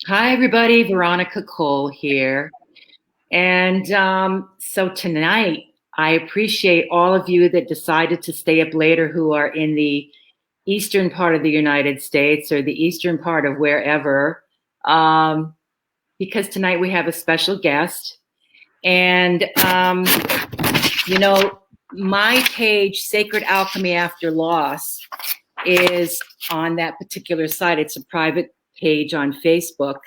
Hi, everybody. Veronica Cole here. And so tonight, I appreciate all of you that decided to stay up later who are in the eastern part of the United States or the eastern part of wherever, because tonight we have a special guest. And, my page, Sacred Alchemy After Loss, is on that particular site. It's a private page on Facebook.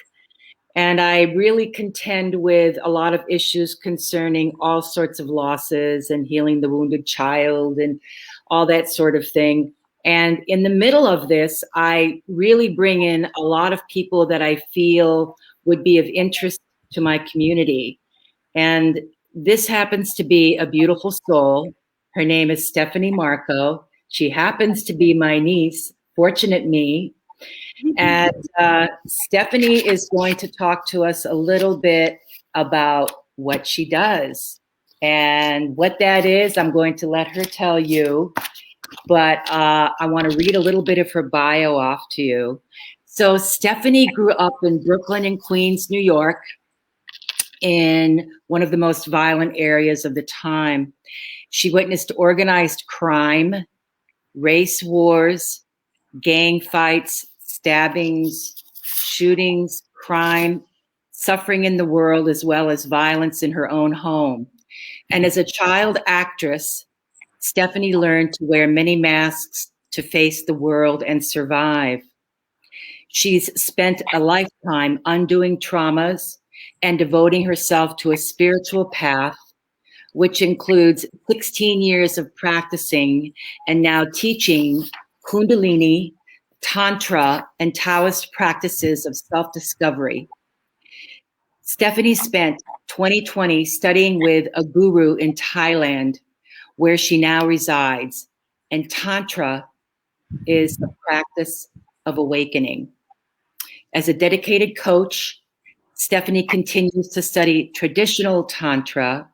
And I really contend with a lot of issues concerning all sorts of losses and healing the wounded child and all that sort of thing. And in the middle of this, I really bring in a lot of people that I feel would be of interest to my community. And this happens to be a beautiful soul. Her name is Stefanie Marco. She happens to be my niece, fortunate me. And Stefanie is going to talk to us a little bit about what she does. And what that is, I'm going to let her tell you. But I want to read a little bit of her bio off to you. So Stefanie grew up in Brooklyn and Queens, New York, in one of the most violent areas of the time. She witnessed organized crime, race wars, gang fights, stabbings, shootings, crime, suffering in the world, as well as violence in her own home. And as a child actress, Stefanie learned to wear many masks to face the world and survive. She's spent a lifetime undoing traumas and devoting herself to a spiritual path, which includes 16 years of practicing and now teaching Kundalini, Tantra, and Daoist practices of self-discovery. Stefanie spent 2020 studying with a guru in Thailand, where she now resides. And Tantra is the practice of awakening. As a dedicated coach, Stefanie continues to study traditional Tantra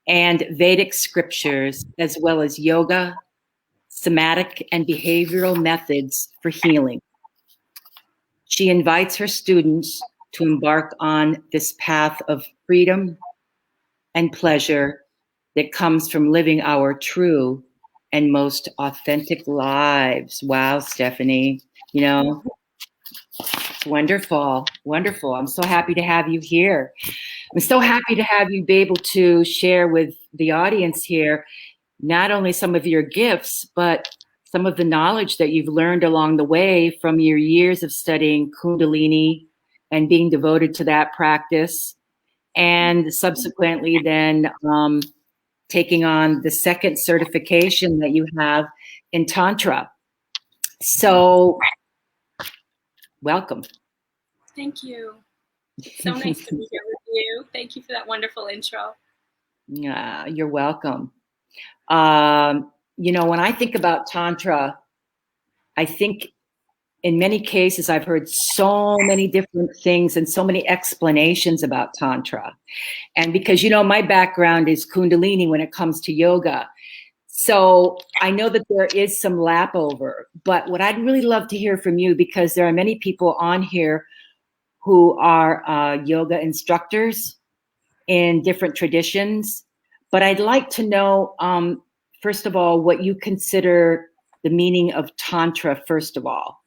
and Vedic scriptures, as well as yoga, somatic and behavioral methods for healing. She invites her students to embark on this path of freedom and pleasure that comes from living our true and most authentic lives. Wow, Stefanie, it's wonderful, wonderful. I'm so happy to have you here. I'm so happy to have you be able to share with the audience here not only some of your gifts, but some of the knowledge that you've learned along the way from your years of studying Kundalini and being devoted to that practice, and subsequently then taking on the second certification that you have in Tantra. So, welcome. Thank you. So nice to be here with you. Thank you for that wonderful intro. Yeah, you're welcome. When I think about Tantra, I think in many cases I've heard so many different things and so many explanations about Tantra. And because, my background is Kundalini when it comes to yoga. So I know that there is some lap over, but what I'd really love to hear from you, because there are many people on here who are yoga instructors in different traditions. But I'd like to know, first of all, what you consider the meaning of Tantra, first of all.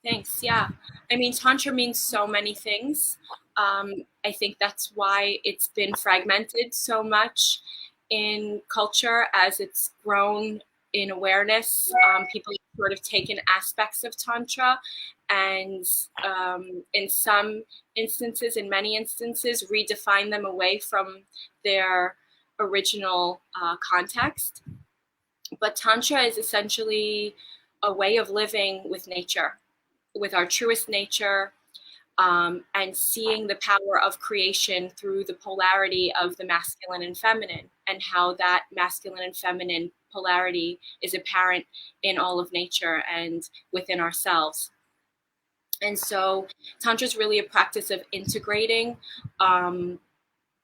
Thanks. Yeah. I mean, Tantra means so many things. I think that's why it's been fragmented so much in culture as it's grown in awareness. People have sort of taken aspects of Tantra and in some instances, in many instances, redefine them away from their original context. But Tantra is essentially a way of living with nature, with our truest nature, and seeing the power of creation through the polarity of the masculine and feminine, and how that masculine and feminine polarity is apparent in all of nature and within ourselves. And so Tantra is really a practice of integrating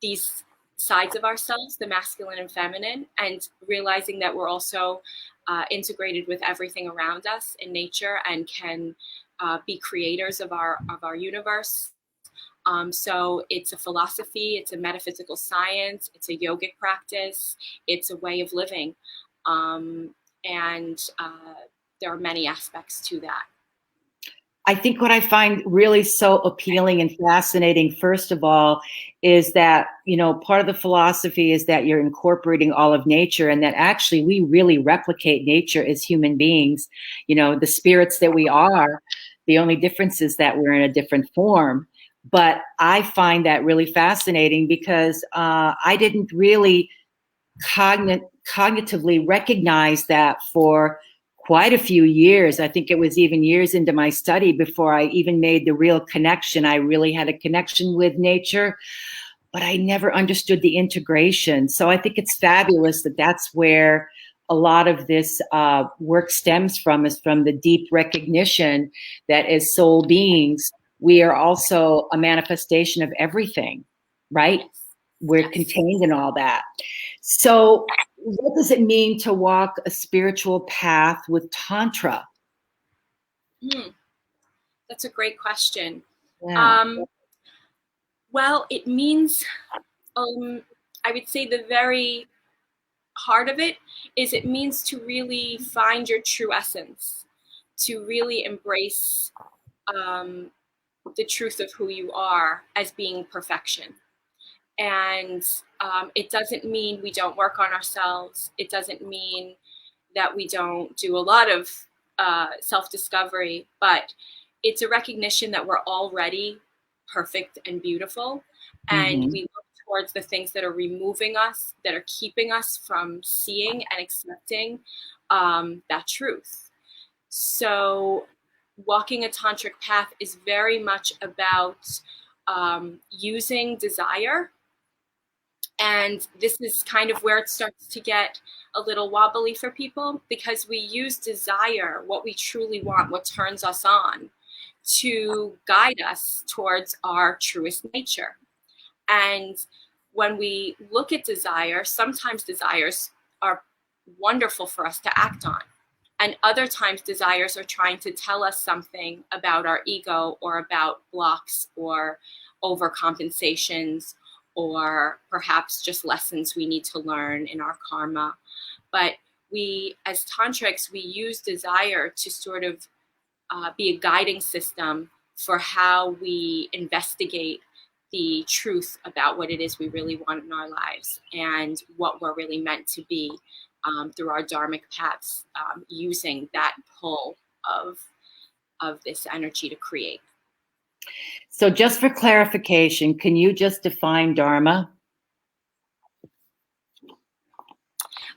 these sides of ourselves, the masculine and feminine, and realizing that we're also integrated with everything around us in nature and can be creators of our universe. So it's a philosophy, it's a metaphysical science, it's a yogic practice, it's a way of living. And there are many aspects to that. I think what I find really so appealing and fascinating, first of all, is that, you know, part of the philosophy is that you're incorporating all of nature, and that actually we really replicate nature as human beings. You know, the spirits that we are, the only difference is that we're in a different form. But I find that really fascinating because I didn't really cognitively recognize that for quite a few years. I think it was even years into my study before I even made the real connection. I really had a connection with nature, but I never understood the integration. So I think it's fabulous that that's where a lot of this work stems from, is from the deep recognition that as soul beings, we are also a manifestation of everything, right? We're contained in all that. So what does it mean to walk a spiritual path with Tantra? That's a great question. Yeah. Well, it means, I would say the very heart of it is it means to really find your true essence, to really embrace the truth of who you are as being perfection. And it doesn't mean we don't work on ourselves. It doesn't mean that we don't do a lot of self-discovery, but it's a recognition that we're already perfect and beautiful. And we look towards the things that are removing us, that are keeping us from seeing and accepting that truth. So walking a tantric path is very much about using desire. And this is kind of where it starts to get a little wobbly for people, because we use desire, what we truly want, what turns us on, to guide us towards our truest nature. And when we look at desire, sometimes desires are wonderful for us to act on. And other times desires are trying to tell us something about our ego, or about blocks or overcompensations, or perhaps just lessons we need to learn in our karma. But we, as tantrics, we use desire to sort of be a guiding system for how we investigate the truth about what it is we really want in our lives and what we're really meant to be through our dharmic paths, using that pull of this energy to create. So just for clarification, can you just define Dharma?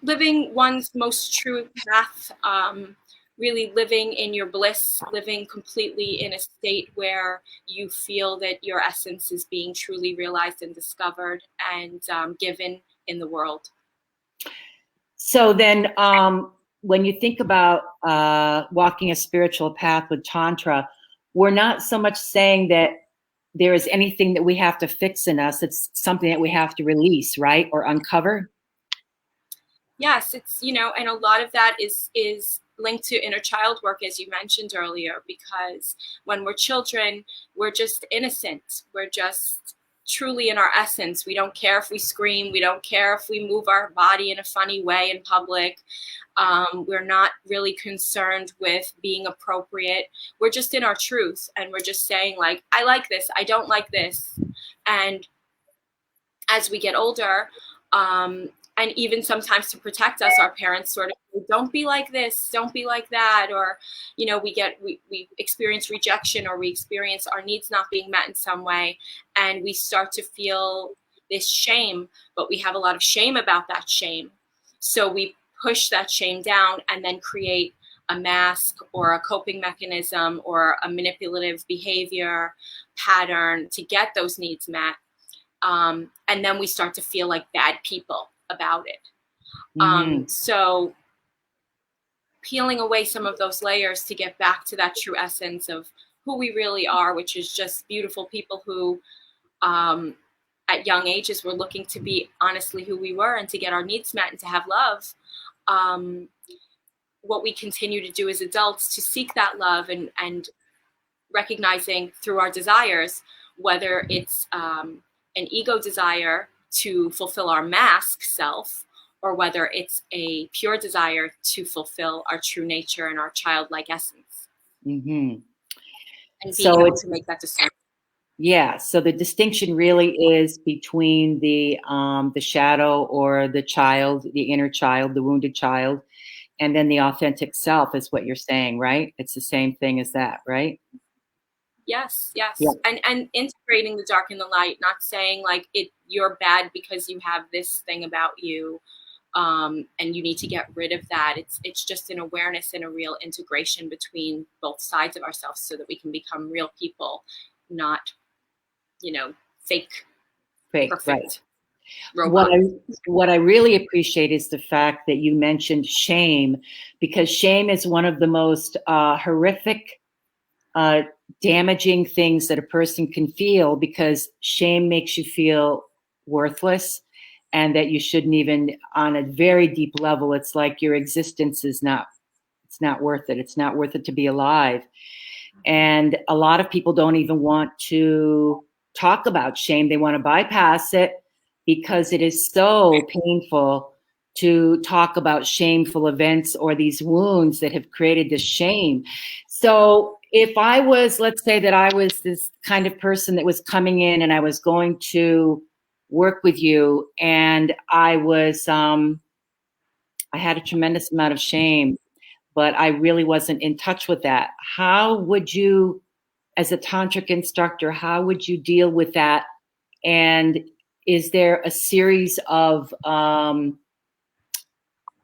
Living one's most true path, really living in your bliss, living completely in a state where you feel that your essence is being truly realized and discovered and given in the world. So then when you think about walking a spiritual path with Tantra, we're not so much saying that there is anything that we have to fix in us. It's something that we have to release, right? Or uncover. Yes, it's, you know, and a lot of that is linked to inner child work, as you mentioned earlier, because when we're children, we're just innocent. We're just truly in our essence. We don't care if we scream. We don't care if we move our body in a funny way in public. We're not really concerned with being appropriate. We're just in our truth, and we're just saying, like, I like this, I don't like this. And as we get older, and even sometimes to protect us, our parents sort of say, don't be like this, don't be like that. Or, you know, we experience rejection, or we experience our needs not being met in some way. And we start to feel this shame, but we have a lot of shame about that shame. So we push that shame down and then create a mask or a coping mechanism or a manipulative behavior pattern to get those needs met. And then we start to feel like bad people about it. So peeling away some of those layers to get back to that true essence of who we really are, which is just beautiful people who at young ages we're looking to be honestly who we were and to get our needs met and to have love, what we continue to do as adults to seek that love and recognizing through our desires, whether it's an ego desire to fulfill our mask self, or whether it's a pure desire to fulfill our true nature and our childlike essence. Mm-hmm. And being able to make that discernment. Yeah. So the distinction really is between the shadow or the child, the inner child, the wounded child, and then the authentic self is what you're saying, right? It's the same thing as that, right? Yes, yes. Yeah. And integrating the dark and the light, not saying like you're bad because you have this thing about you, and you need to get rid of that. It's just an awareness and a real integration between both sides of ourselves so that we can become real people, not, fake perfect right. robots. What I really appreciate is the fact that you mentioned shame, because shame is one of the most horrific, damaging things that a person can feel, because shame makes you feel worthless and that you shouldn't even, on a very deep level, it's like your existence is not worth it. It's not worth it to be alive. And a lot of people don't even want to talk about shame. They want to bypass it because it is so painful to talk about shameful events or these wounds that have created this shame. So if I was, let's say that I was this kind of person that was coming in and I was going to work with you, and I was, I had a tremendous amount of shame, but I really wasn't in touch with that. How would you, as a tantric instructor, how would you deal with that? And is there a series of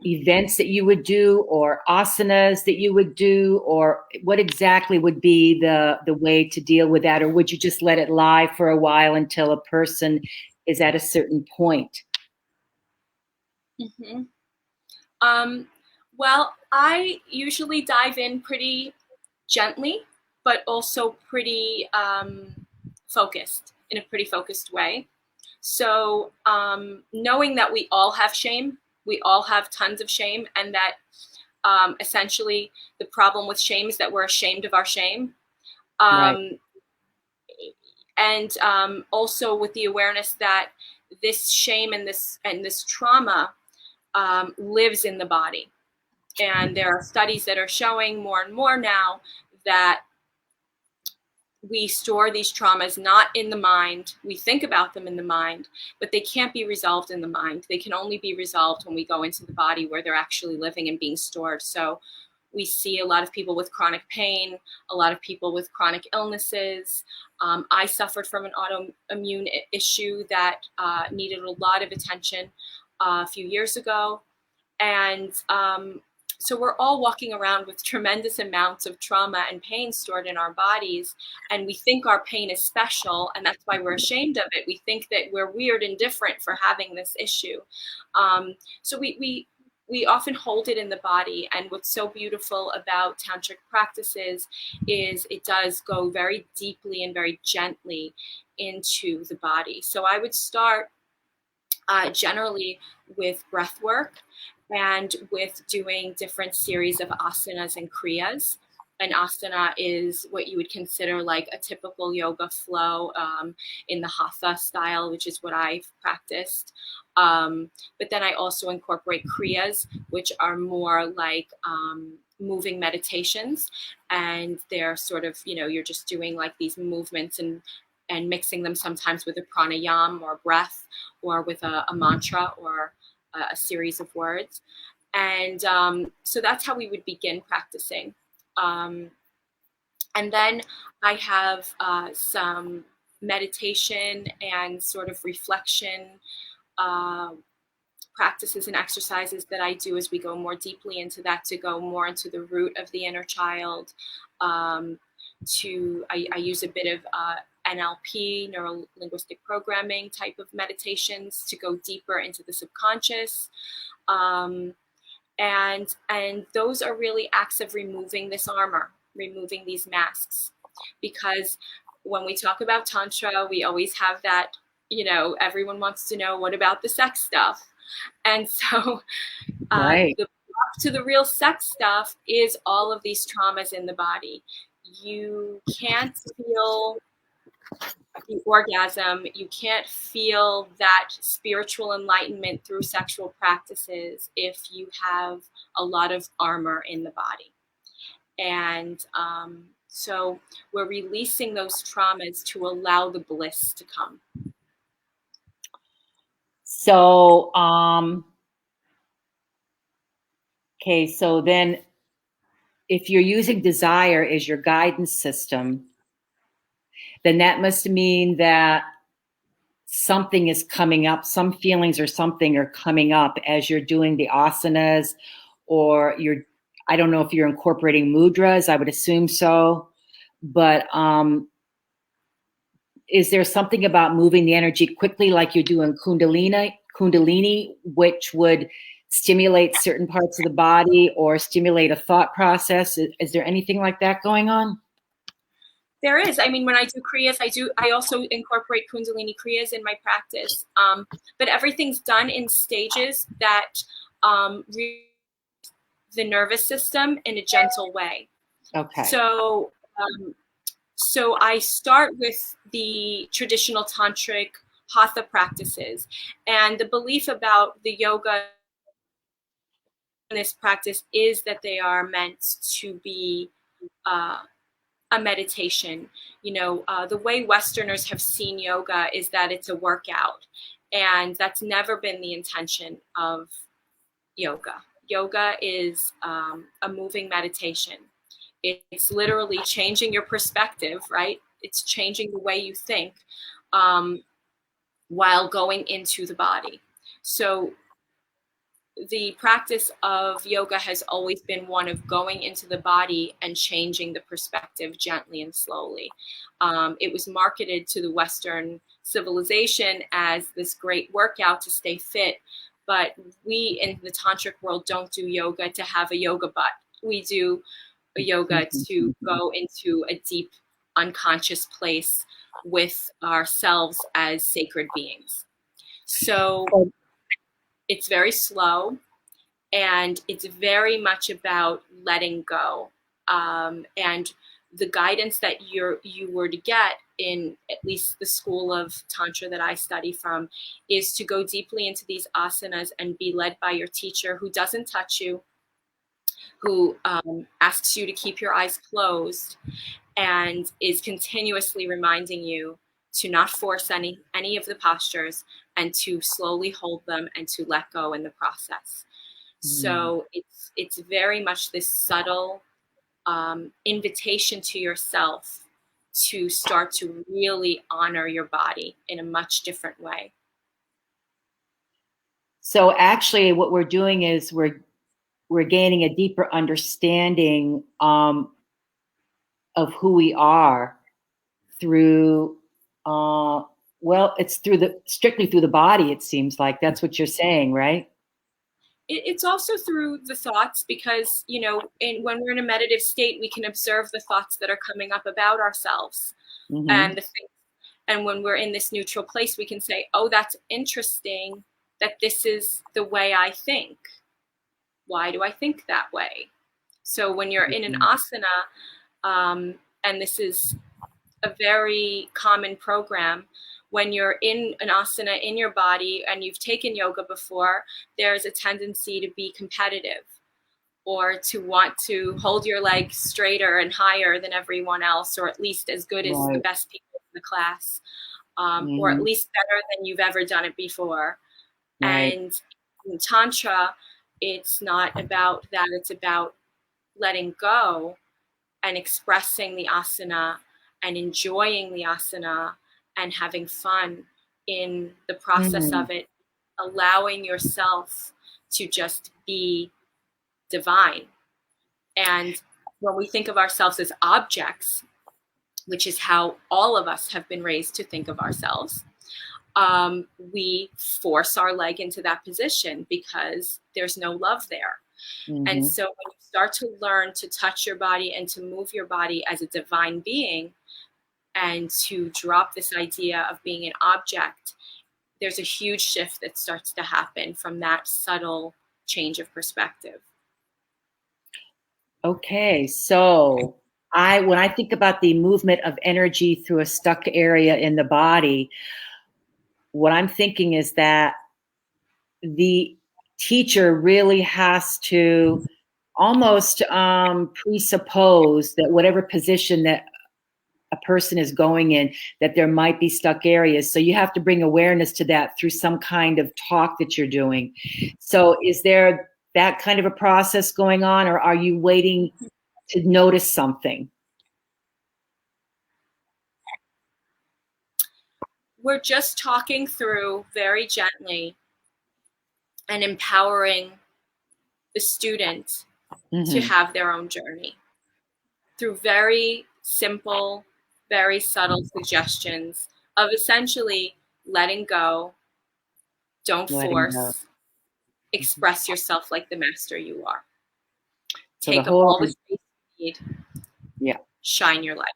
events that you would do, or asanas that you would do, or what exactly would be the way to deal with that? Or would you just let it lie for a while until a person is at a certain point? Mm-hmm. Well, I usually dive in pretty gently, but also pretty focused, in a pretty focused way. So knowing that we all have shame, we all have tons of shame, and that essentially the problem with shame is that we're ashamed of our shame. Right. And also with the awareness that this shame and this trauma lives in the body. And there are studies that are showing more and more now that we store these traumas not in the mind. We think about them in the mind, but they can't be resolved in the mind. They can only be resolved when we go into the body where they're actually living and being stored. So we see a lot of people with chronic pain, a lot of people with chronic illnesses. I suffered from an autoimmune issue that needed a lot of attention a few years ago. And so we're all walking around with tremendous amounts of trauma and pain stored in our bodies. And we think our pain is special, and that's why we're ashamed of it. We think that we're weird and different for having this issue. So we often hold it in the body. And what's so beautiful about tantric practices is it does go very deeply and very gently into the body. So I would start generally with breath work and with doing different series of asanas and kriyas. An asana is what you would consider like a typical yoga flow in the hatha style, which is what I've practiced. But then I also incorporate kriyas, which are more like moving meditations. And they're sort of, you're just doing like these movements and mixing them sometimes with a pranayama or breath, or with a mantra or a series of words. And so that's how we would begin practicing. And then I have some meditation and sort of reflection practices and exercises that I do as we go more deeply into that, to go more into the root of the inner child. I use a bit of NLP, neuro linguistic programming type of meditations to go deeper into the subconscious. And those are really acts of removing this armor, removing these masks. Because when we talk about Tantra, we always have that everyone wants to know, what about the sex stuff? And so Right. the block to the real sex stuff is all of these traumas in the body. You can't feel the orgasm, you can't feel that spiritual enlightenment through sexual practices if you have a lot of armor in the body. And so we're releasing those traumas to allow the bliss to come. So, okay, so then if you're using desire as your guidance system, then that must mean that something is coming up, some feelings or something are coming up as you're doing the asanas, or I don't know if you're incorporating mudras, I would assume so, but is there something about moving the energy quickly like you do in Kundalini, which would stimulate certain parts of the body or stimulate a thought process? Is there anything like that going on? There is. I mean, when I do kriyas, I also incorporate Kundalini kriyas in my practice. But everything's done in stages that the nervous system in a gentle way. Okay. So I start with the traditional tantric hatha practices, and the belief about the yoga in this practice is that they are meant to be a meditation. The way Westerners have seen yoga is that it's a workout, and that's never been the intention of yoga. Yoga is a moving meditation. It's literally changing your perspective, right? It's changing the way you think while going into the body. So the practice of yoga has always been one of going into the body and changing the perspective gently and slowly. It was marketed to the Western civilization as this great workout to stay fit, but we in the tantric world don't do yoga to have a yoga butt. We do a yoga to go into a deep unconscious place with ourselves as sacred beings. So it's very slow, and it's very much about letting go. And the guidance that you were to get in at least the school of Tantra that I study from is to go deeply into these asanas and be led by your teacher, who doesn't touch you, who asks you to keep your eyes closed, and is continuously reminding you to not force any of the postures, and to slowly hold them and to let go in the process. So it's very much this subtle invitation to yourself to start to really honor your body in a much different way. So actually what we're doing is we're gaining a deeper understanding of who we are through it's strictly through the body, it seems like. That's what you're saying, right? It's also through the thoughts, because when we're in a meditative state, we can observe the thoughts that are coming up about ourselves. And when we're in this neutral place, we can say, oh, that's interesting that this is the way I think. Why do I think that way? So when you're in an asana, and this is a very common program, when you're in an asana in your body and you've taken yoga before, there's a tendency to be competitive, or to want to hold your leg straighter and higher than everyone else, or at least as good as the best people in the class, or at least better than you've ever done it before. Right. And in Tantra, it's not about that. It's about letting go and expressing the asana and enjoying the asana and having fun in the process of it, allowing yourself to just be divine. And when we think of ourselves as objects, which is how all of us have been raised to think of ourselves, we force our leg into that position because there's no love there. And so when you start to learn to touch your body and to move your body as a divine being, and to drop this idea of being an object, there's a huge shift that starts to happen from that subtle change of perspective. Okay, so when I think about the movement of energy through a stuck area in the body, what I'm thinking is that the teacher really has to almost presuppose that whatever position that a person is going in, that there might be stuck areas. So you have to bring awareness to that through some kind of talk that you're doing. So is there that kind of a process going on, or are you waiting to notice something? We're just talking through very gently and empowering the student to have their own journey through very simple, very subtle suggestions of essentially letting go, don't force, express yourself like the master you are. So take up all the space you need. Yeah. Shine your light.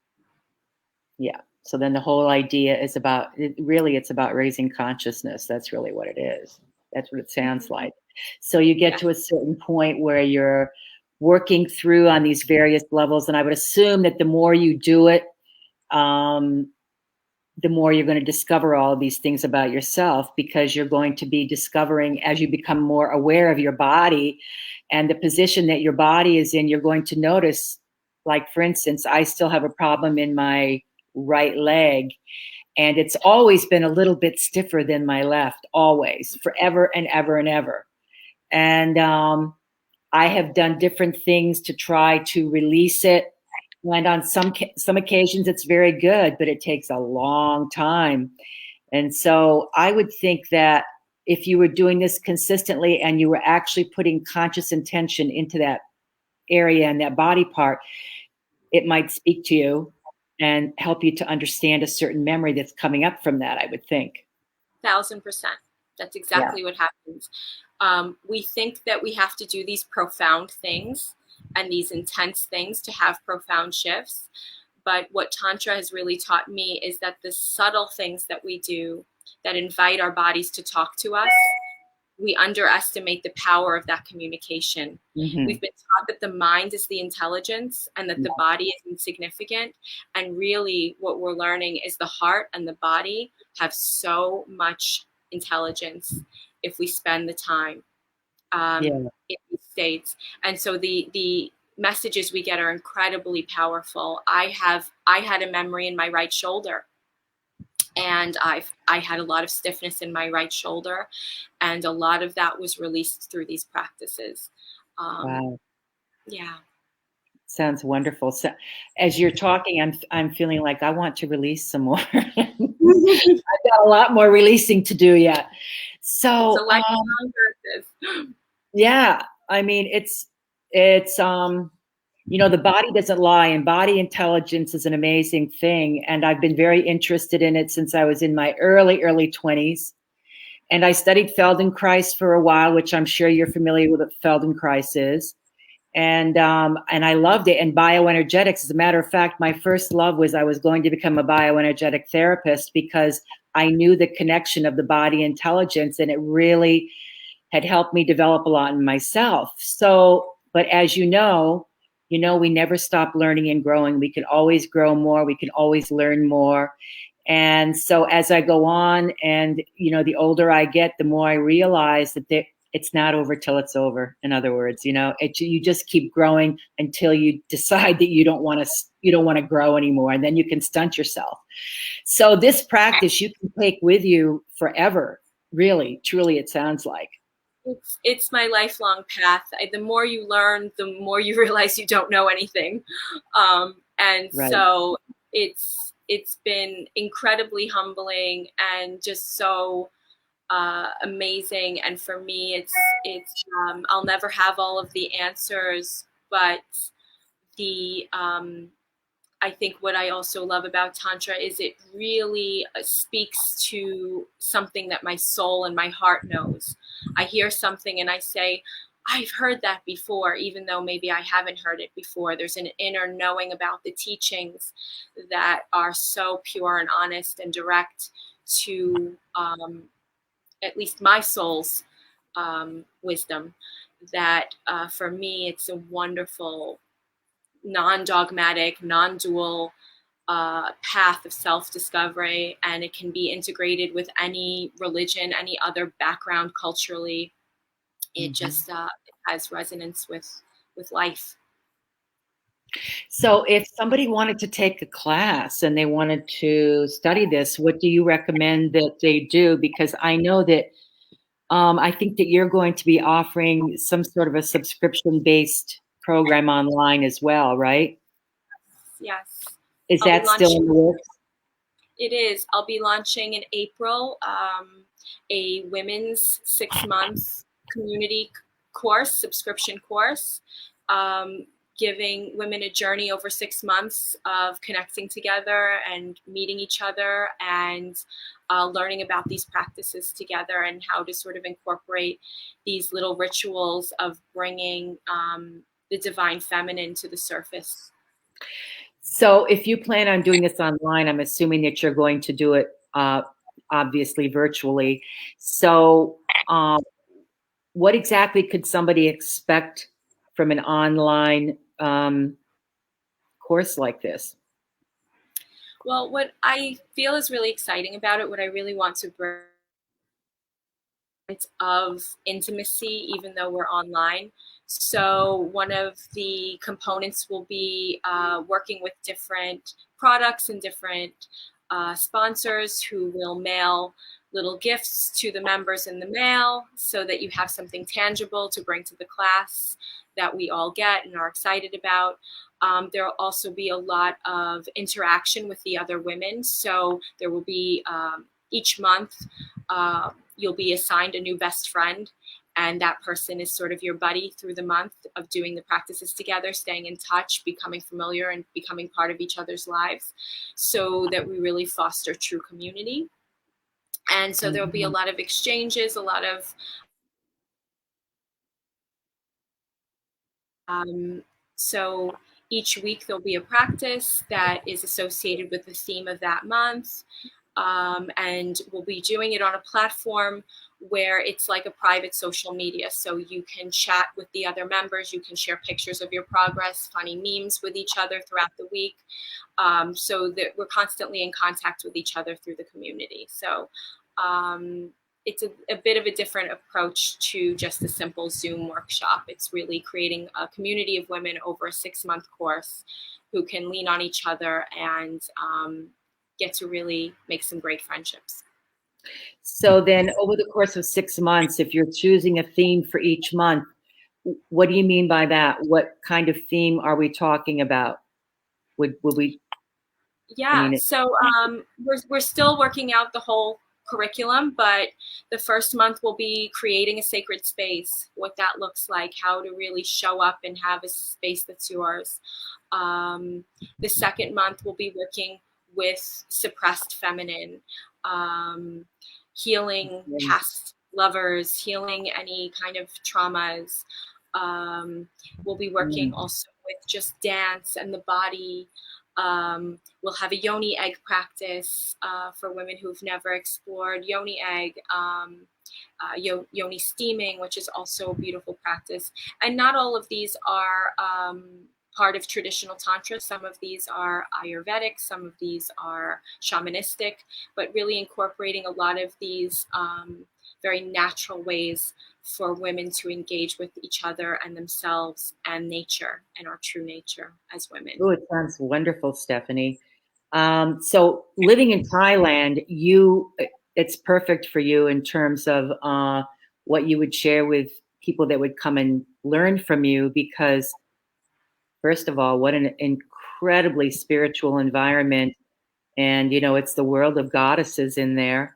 Yeah. So then the whole idea is about, it's about raising consciousness. That's really what it is. That's what it sounds like. So you get to a certain point where you're working through on these various levels. And I would assume that the more you do it, the more you're going to discover all of these things about yourself, because you're going to be discovering, as you become more aware of your body and the position that your body is in, you're going to notice, like, for instance, I still have a problem in my right leg, and it's always been a little bit stiffer than my left, always, forever and ever and ever. And I have done different things to try to release it. And on some occasions, it's very good, but it takes a long time. And so I would think that if you were doing this consistently and you were actually putting conscious intention into that area and that body part, it might speak to you and help you to understand a certain memory that's coming up from that, I would think. 1000%. That's exactly what happens. We think that we have to do these profound things and these intense things to have profound shifts. But what Tantra has really taught me is that the subtle things that we do that invite our bodies to talk to us, we underestimate the power of that communication. We've been taught that the mind is the intelligence and that the body is insignificant. And really what we're learning is the heart and the body have so much intelligence if we spend the time in these states. And so the messages we get are incredibly powerful. I had a memory in my right shoulder, and I had a lot of stiffness in my right shoulder, and a lot of that was released through these practices. Wow. Yeah. Sounds wonderful. So as you're talking, I'm feeling like I want to release some more. I've got a lot more releasing to do yet. So yeah, I mean, it's the body doesn't lie, and body intelligence is an amazing thing. And I've been very interested in it since I was in my early 20s. And I studied Feldenkrais for a while, which I'm sure you're familiar with what Feldenkrais is. And I loved it. And bioenergetics, as a matter of fact, my first love was I was going to become a bioenergetic therapist, because I knew the connection of the body intelligence, and it really had helped me develop a lot in myself. So, but as you know, we never stop learning and growing. We can always grow more. We can always learn more. And so as I go on, and, the older I get, the more I realize that it's not over till it's over. In other words, you just keep growing until you decide that you don't want to grow anymore, and then you can stunt yourself. So this practice you can take with you forever. Really, truly, it sounds like. It's my lifelong path. The more you learn, the more you realize you don't know anything. So it's been incredibly humbling and just so amazing. And for me, it's I'll never have all of the answers, but I think what I also love about Tantra is it really speaks to something that my soul and my heart knows. I hear something and I say, I've heard that before, even though maybe I haven't heard it before. There's an inner knowing about the teachings that are so pure and honest and direct to at least my soul's wisdom, that for me, it's a wonderful, non-dogmatic, non-dual path of self-discovery, and it can be integrated with any religion, any other background culturally. It just it has resonance with life. So if somebody wanted to take a class and they wanted to study this, what do you recommend that they do? Because I know that I think that you're going to be offering some sort of a subscription-based program online as well, right? Yes. Is I'll be that still in the works? It is. I'll be launching in April a women's 6-month community course, subscription course, giving women a journey over 6 months of connecting together and meeting each other and learning about these practices together and how to sort of incorporate these little rituals of bringing the divine feminine to the surface. So if you plan on doing this online, I'm assuming that you're going to do it obviously virtually. So what exactly could somebody expect from an online course like this? Well, what I feel is really exciting about it, what I really want to bring of intimacy, even though we're online. So one of the components will be working with different products and different sponsors who will mail little gifts to the members in the mail so that you have something tangible to bring to the class that we all get and are excited about. There will also be a lot of interaction with the other women. So there will be each month, you'll be assigned a new best friend, and that person is sort of your buddy through the month of doing the practices together, staying in touch, becoming familiar, and becoming part of each other's lives, so that we really foster true community. And so there'll be a lot of exchanges, a lot of so each week there'll be a practice that is associated with the theme of that month. And we'll be doing it on a platform where it's like a private social media. So you can chat with the other members, you can share pictures of your progress, funny memes with each other throughout the week, so that we're constantly in contact with each other through the community. So it's a bit of a different approach to just a simple Zoom workshop. It's really creating a community of women over a 6-month course who can lean on each other and get to really make some great friendships. So then over the course of 6 months, if you're choosing a theme for each month, what do you mean by that? What kind of theme are we talking about? Would we? Yeah, so we're still working out the whole curriculum, but the first month will be creating a sacred space, what that looks like, how to really show up and have a space that's yours. The second month will be working with suppressed feminine, healing past lovers, healing any kind of traumas. We'll be working also with just dance and the body. We'll have a yoni egg practice for women who've never explored yoni egg, yoni steaming, which is also a beautiful practice. And not all of these are part of traditional Tantra. Some of these are Ayurvedic, some of these are shamanistic, but really incorporating a lot of these very natural ways for women to engage with each other and themselves and nature and our true nature as women. Oh, it sounds wonderful, Stefanie. So living in Thailand, it's perfect for you in terms of what you would share with people that would come and learn from you, because first of all, what an incredibly spiritual environment. And, it's the world of goddesses in there.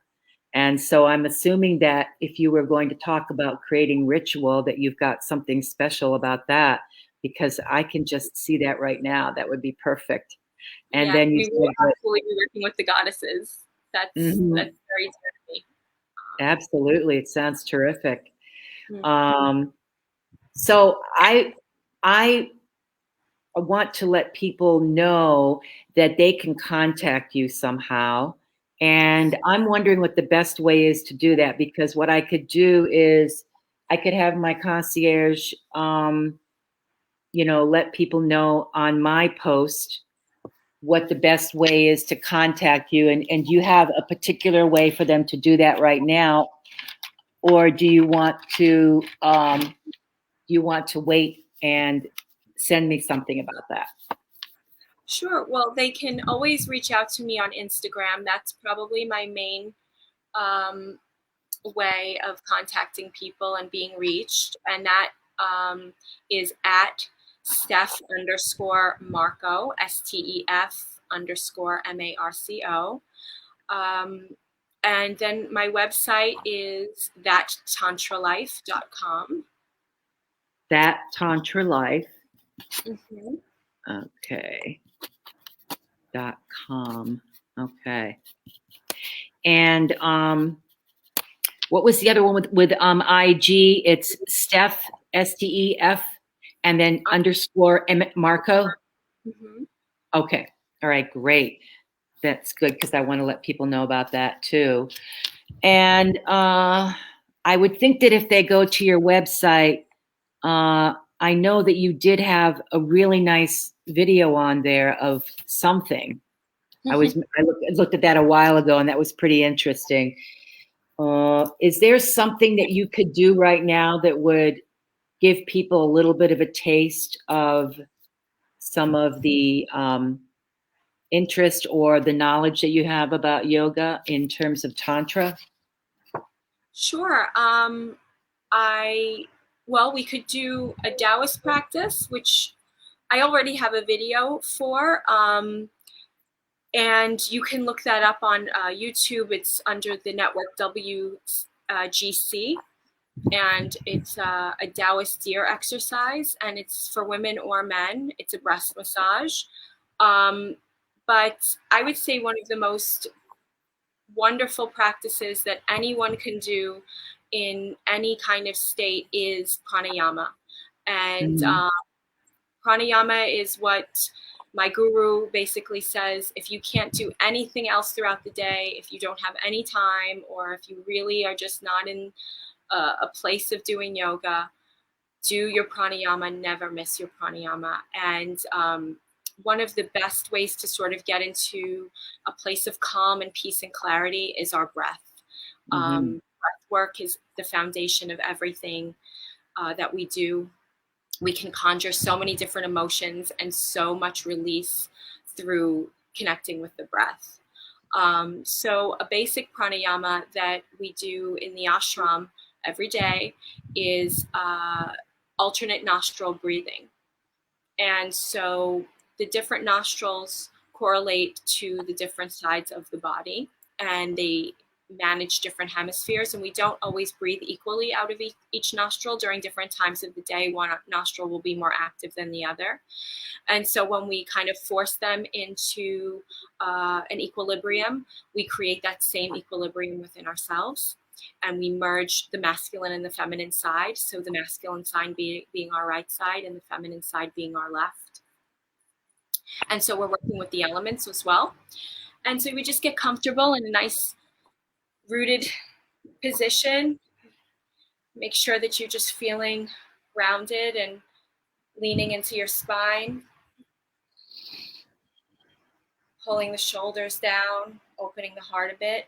And so I'm assuming that if you were going to talk about creating ritual, that you've got something special about that, because I can just see that right now. That would be perfect. And then we will absolutely be working with the goddesses. That's very dear to me. Absolutely. It sounds terrific. So I want to let people know that they can contact you somehow. And I'm wondering what the best way is to do that, because what I could do is I could have my concierge, let people know on my post what the best way is to contact you. And you have a particular way for them to do that right now? Or do you want to wait and send me something about that? Sure. Well, they can always reach out to me on Instagram. That's probably my main um, way of contacting people and being reached. And that is at Steph_Marco, STEF_MARCO. And then my website is thattantralife.com. That Tantra Life. Mm-hmm. Okay. .com. Okay. And what was the other one with IG? It's Steph, STEF, and then _ Marco. Mm-hmm. Okay. All right. Great. That's good, because I want to let people know about that too. And I would think that if they go to your website, I know that you did have a really nice video on there of something. I looked at that a while ago, and that was pretty interesting. Is there something that you could do right now that would give people a little bit of a taste of some of the interest or the knowledge that you have about yoga in terms of Tantra? Sure. We could do a Daoist practice, which I already have a video for. And you can look that up on YouTube. It's under the network WGC. And it's a Daoist deer exercise, and it's for women or men. It's a breast massage. But I would say one of the most wonderful practices that anyone can do in any kind of state is pranayama. And pranayama is what my guru basically says: if you can't do anything else throughout the day, if you don't have any time, or if you really are just not in a place of doing yoga, do your pranayama, never miss your pranayama. And one of the best ways to sort of get into a place of calm and peace and clarity is our breath. Breath work is the foundation of everything that we do. We can conjure so many different emotions and so much release through connecting with the breath. So a basic pranayama that we do in the ashram every day is alternate nostril breathing. And so the different nostrils correlate to the different sides of the body, and they manage different hemispheres, and we don't always breathe equally out of each nostril. During different times of the day, one nostril will be more active than the other. And so when we kind of force them into an equilibrium, we create that same equilibrium within ourselves, and we merge the masculine and the feminine side. So the masculine side being our right side and the feminine side being our left. And so we're working with the elements as well. And so we just get comfortable in a nice rooted position. Make sure that you're just feeling grounded and leaning into your spine, pulling the shoulders down, opening the heart a bit.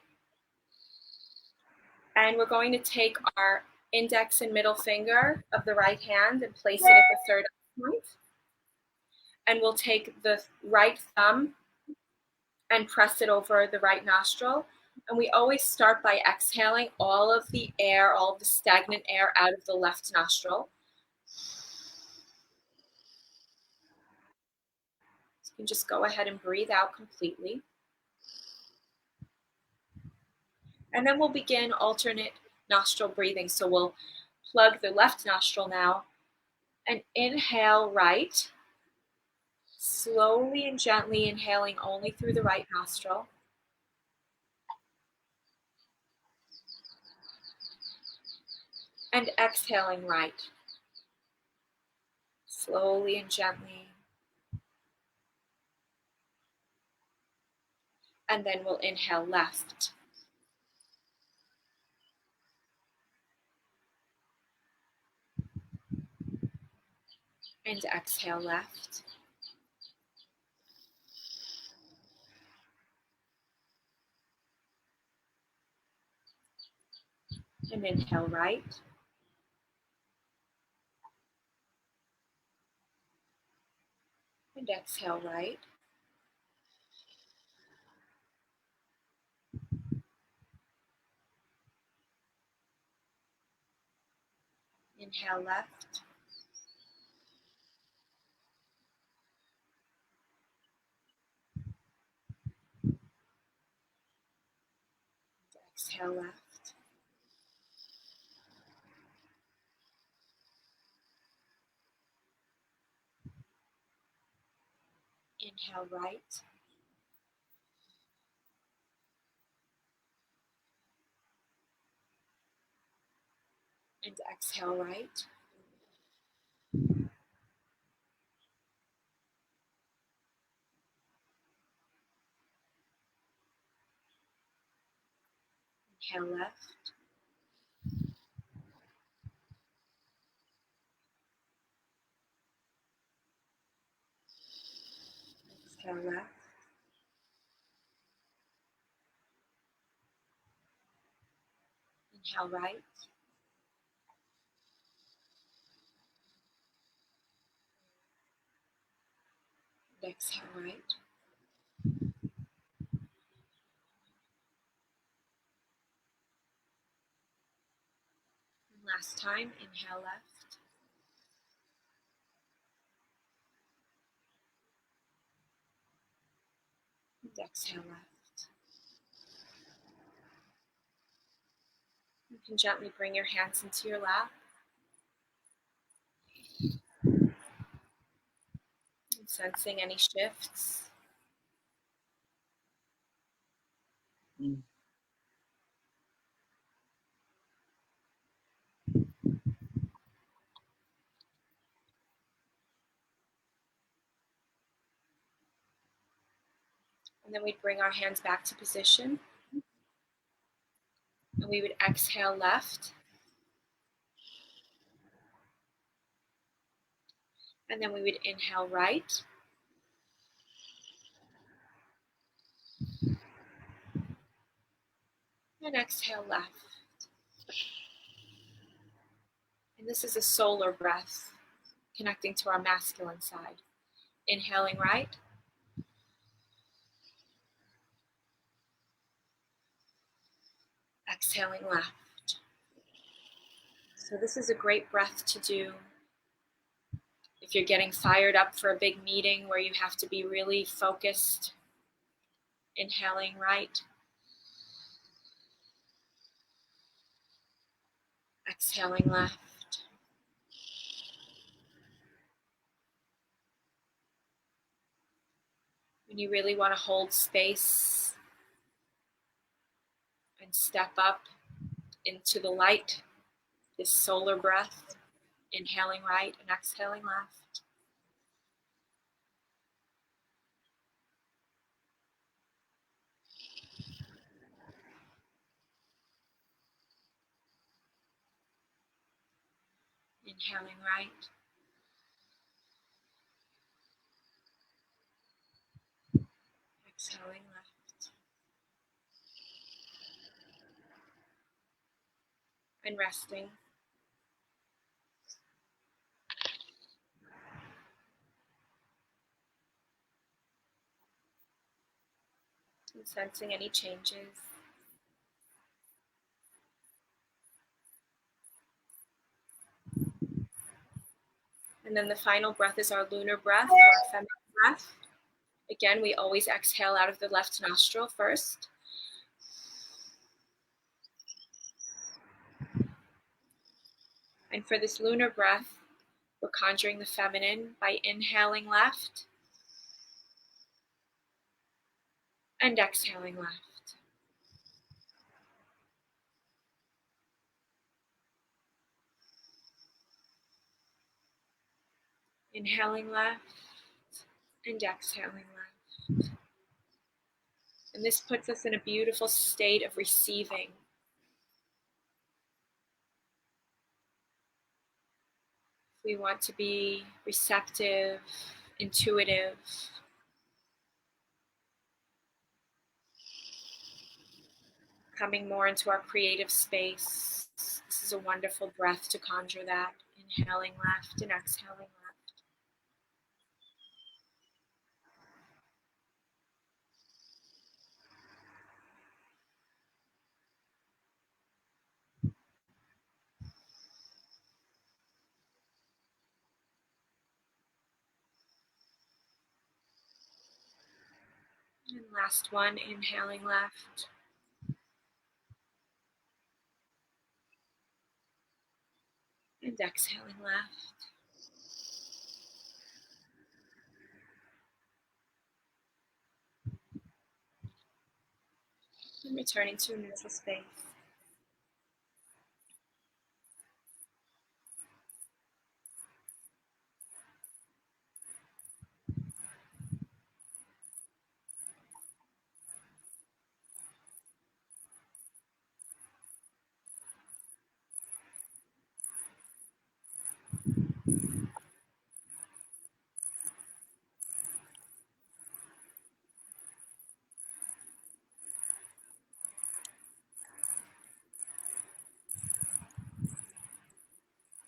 And we're going to take our index and middle finger of the right hand and place it at the third point. And we'll take the right thumb and press it over the right nostril. And we always start by exhaling all of the air, all of the stagnant air out of the left nostril. So you can just go ahead and breathe out completely. And then we'll begin alternate nostril breathing. So we'll plug the left nostril now and inhale right, slowly and gently inhaling only through the right nostril. And exhaling right. slowly and gently. And then we'll inhale left. And exhale left. And inhale right. And exhale right. Inhale left. Exhale left. Inhale right. And exhale right. Inhale left. Exhale left. Inhale right. And exhale right. And last time, inhale left. And exhale left. You can gently bring your hands into your lap. And sensing any shifts. Mm. And then we'd bring our hands back to position. And we would exhale left. And then we would inhale right. And exhale left. And this is a solar breath, connecting to our masculine side. Inhaling right. Exhaling left. So this is a great breath to do if you're getting fired up for a big meeting where you have to be really focused. Inhaling right. Exhaling left. When you really want to hold space and step up into the light, this solar breath, inhaling right and exhaling left. Inhaling right. Exhaling left. And resting. And sensing any changes. And then the final breath is our lunar breath, or our feminine breath. Again, we always exhale out of the left nostril first. And for this lunar breath, we're conjuring the feminine by inhaling left and exhaling left. Inhaling left and exhaling left. And this puts us in a beautiful state of receiving. We want to be receptive, intuitive, coming more into our creative space. This is a wonderful breath to conjure that. Inhaling left and exhaling left. And last one, inhaling left. And exhaling left. And returning to a neutral space.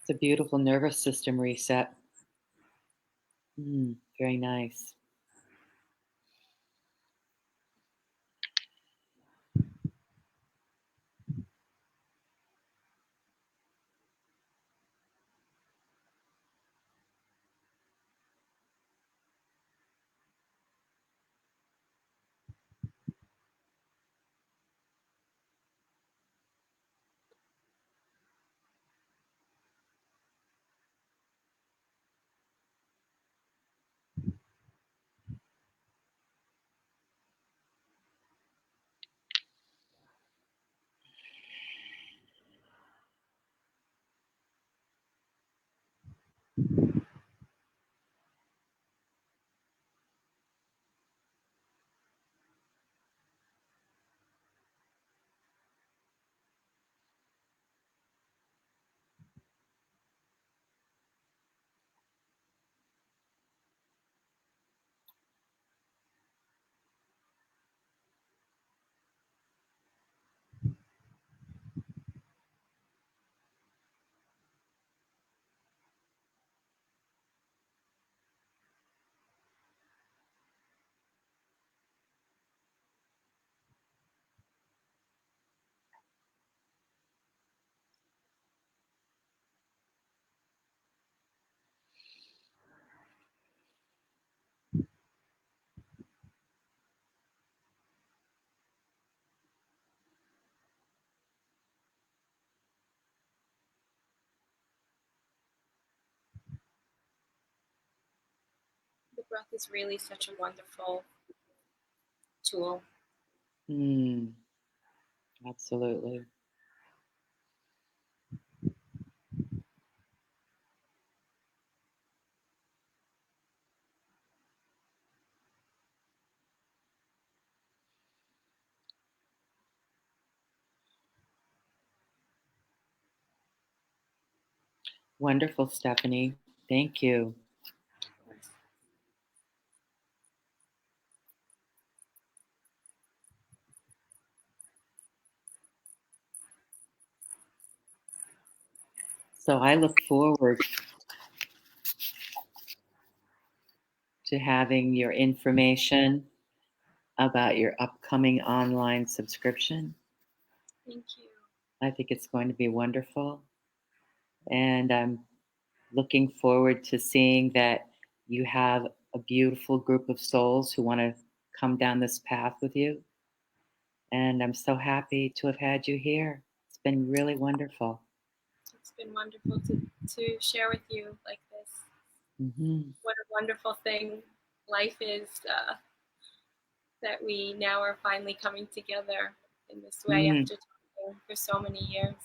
It's a beautiful nervous system reset. Very nice. The breath is really such a wonderful tool. Absolutely. Wonderful, Stefanie. Thank you. So I look forward to having your information about your upcoming online subscription. Thank you. I think it's going to be wonderful. And I'm looking forward to seeing that you have a beautiful group of souls who want to come down this path with you. And I'm so happy to have had you here. It's been really wonderful. It's been wonderful to share with you like this. What a wonderful thing life is, that we now are finally coming together in this way after talking for so many years.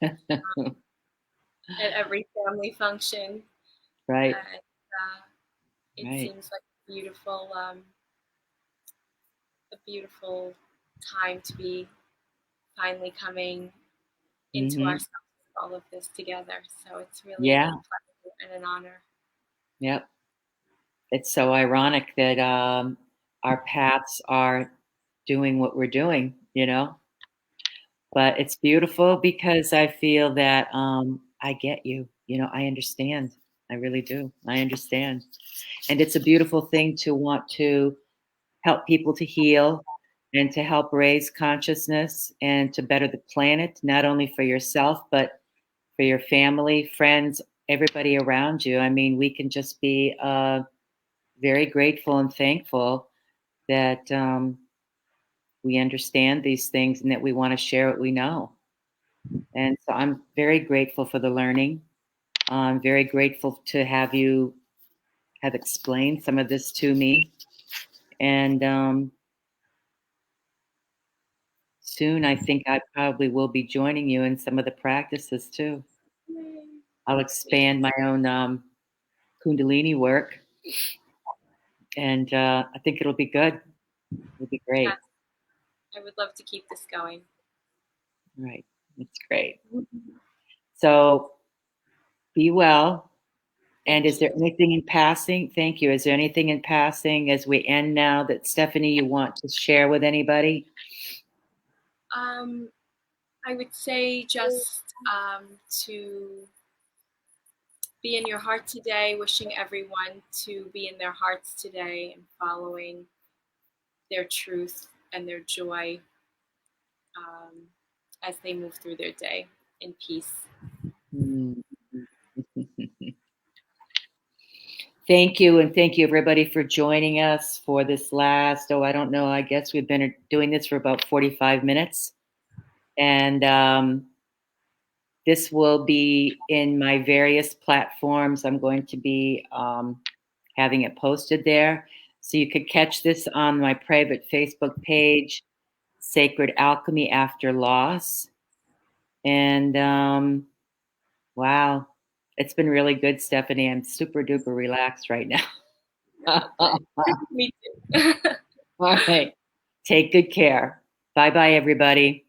At every family function. Right. It Right. seems like a beautiful time to be finally coming into ourselves with all of this together. So it's really a pleasure and an honor. Yep. It's so ironic that our paths are doing what we're doing, you know? But it's beautiful because I feel that I get you. You know, I understand. I really do. I understand. And it's a beautiful thing to want to help people to heal and to help raise consciousness and to better the planet, not only for yourself, but for your family, friends, everybody around you. I mean, we can just be very grateful and thankful that we understand these things and that we want to share what we know. And so I'm very grateful for the learning. I'm very grateful to have you have explained some of this to me. And soon I think I probably will be joining you in some of the practices too. I'll expand my own Kundalini work. And I think it'll be good. It'll be great. I would love to keep this going. Right. It's great. So be well. And is there anything in passing? Thank you. Is there anything in passing as we end now that Stefanie, you want to share with anybody? I would say just to be in your heart today, wishing everyone to be in their hearts today and following their truth and their joy as they move through their day in peace. Thank you. And thank you, everybody, for joining us for this last, I don't know, I guess we've been doing this for about 45 minutes. And this will be in my various platforms. I'm going to be having it posted there. So you could catch this on my private Facebook page, Sacred Alchemy After Loss. And wow, it's been really good, Stefanie. I'm super duper relaxed right now. Me too. All right. Take good care. Bye bye, everybody.